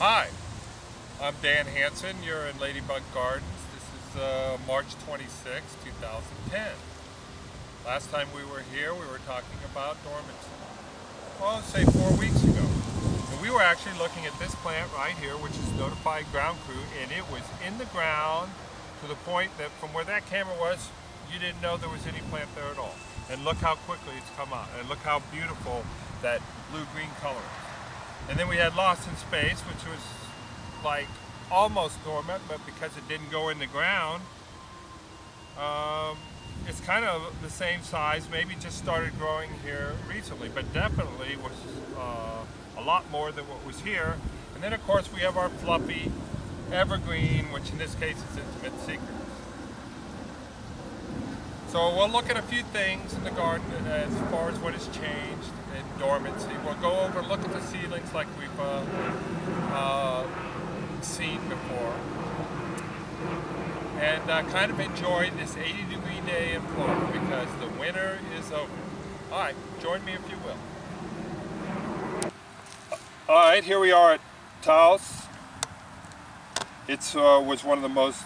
Hi, I'm Dan Hansen. You're in Ladybug Gardens. This is March 26, 2010. Last time we were here, we were talking about dormants. Well, say 4 weeks ago. And we were actually looking at this plant right here, which is Notified Ground Crew, and it was in the ground to the point that from where that camera was, you didn't know there was any plant there at all. And look how quickly it's come out, and look how beautiful that blue-green color is. And then we had Lost in Space, which was like almost dormant, but because it didn't go in the ground, it's kind of the same size, maybe just started growing here recently, but definitely was a lot more than what was here. And then of course we have our fluffy evergreen, which in this case is Intimate Secrets. So we'll look at a few things in the garden as far as what has changed in dormancy. We'll go over and look at the seedlings like we've seen before. And kind of enjoy this 80-degree day in Florida because the winter is over. All right, join me if you will. All right, here we are at Taos. It was one of the most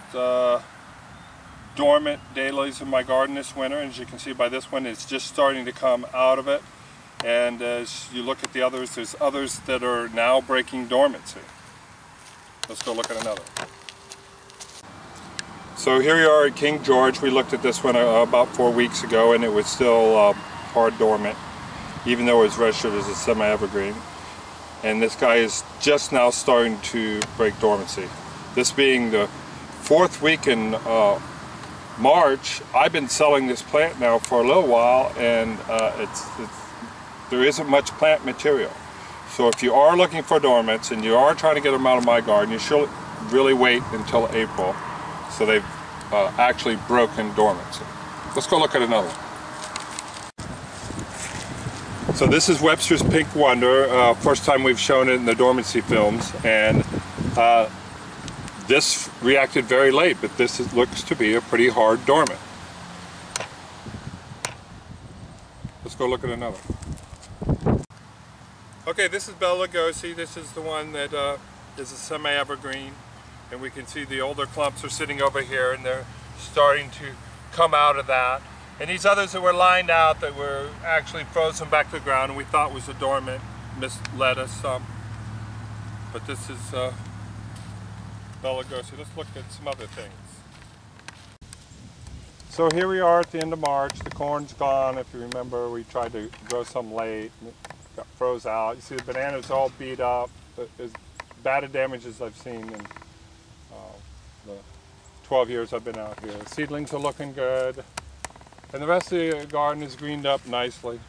dormant daylilies in my garden this winter, and as you can see by this one, it's just starting to come out of it. And as you look at the others, there's others that are now breaking dormancy. Let's go look at another. So here we are at King George. We looked at this one about 4 weeks ago, and it was still hard dormant, even though it was registered as a semi-evergreen. And this guy is just now starting to break dormancy. This being the 4th week in March. I've been selling this plant now for a little while, and there isn't much plant material. So if you are looking for dormants and you are trying to get them out of my garden, you should really wait until April so they've actually broken dormancy. Let's go look at another one. So this is Webster's Pink Wonder. First time we've shown it in the dormancy films, and this reacted very late, but this looks to be a pretty hard dormant. Let's go look at another. Okay, this is Bela Lugosi. This is the one that is a semi-evergreen, and we can see the older clumps are sitting over here, and they're starting to come out of that. And these others that were lined out that were actually frozen back to the ground and we thought was a dormant misled us some. But this is Bela Lugosi. Let's look at some other things. So here we are at the end of March. The corn's gone. If you remember, we tried to grow some late. And it got froze out. You see the bananas all beat up. As bad a damage as I've seen in the 12 years I've been out here. The seedlings are looking good. And the rest of the garden is greened up nicely.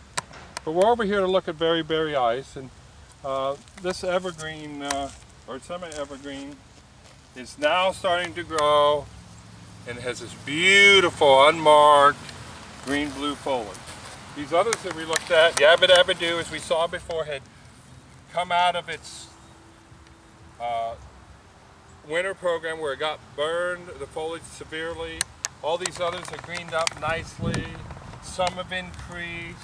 But we're over here to look at berry ice. And this evergreen, or semi-evergreen, is now starting to grow and has this beautiful unmarked green-blue foliage. These others that we looked at, Yabba Dabba Doo, as we saw before, had come out of its winter program where it got burned, the foliage severely. All these others are greened up nicely. Some have increased.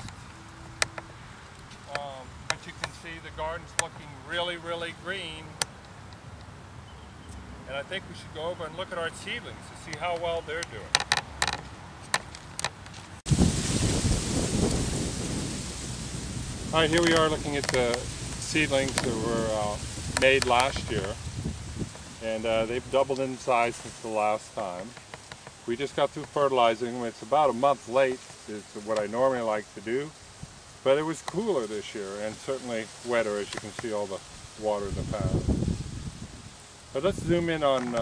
But you can see the garden's looking really, really green. And I think we should go over and look at our seedlings to see how well they're doing. All right, here we are looking at the seedlings that were made last year. And they've doubled in size since the last time. We just got through fertilizing them. It's about a month late is what I normally like to do. But it was cooler this year and certainly wetter, as you can see all the water in the path. But let's zoom in on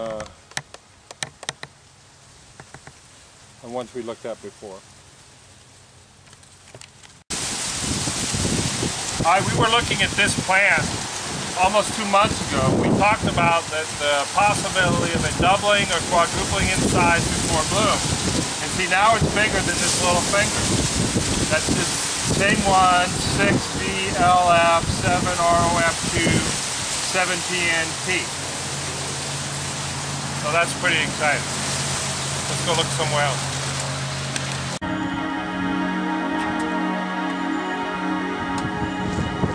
ones we looked at before. All right, we were looking at this plant almost 2 months ago. We talked about the possibility of it doubling or quadrupling in size before bloom. And see, now it's bigger than this little finger. That's this same one, 6VLF, 7ROF2, 17NT. So that's pretty exciting. Let's go look somewhere else.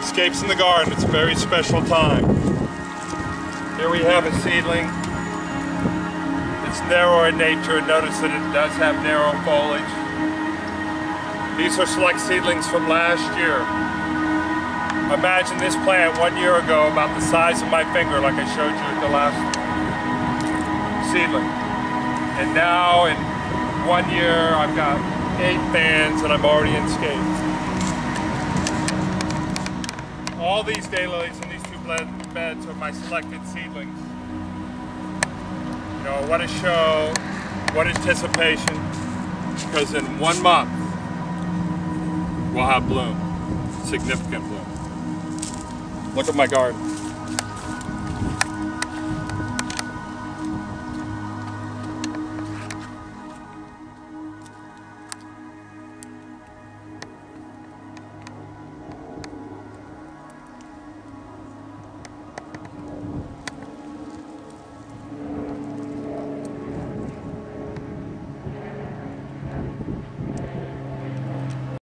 Escapes in the garden. It's a very special time. have a seedling. It's narrow in nature, and notice that it does have narrow foliage. These are select seedlings from last year. Imagine this plant 1 year ago about the size of my finger, like I showed you at the last seedling. And now in 1 year I've got 8 fans and I'm already in scale. All these daylilies in these 2 beds are my selected seedlings. You know, what a show, what anticipation, because in 1 month we'll have bloom, significant bloom. Look at my garden.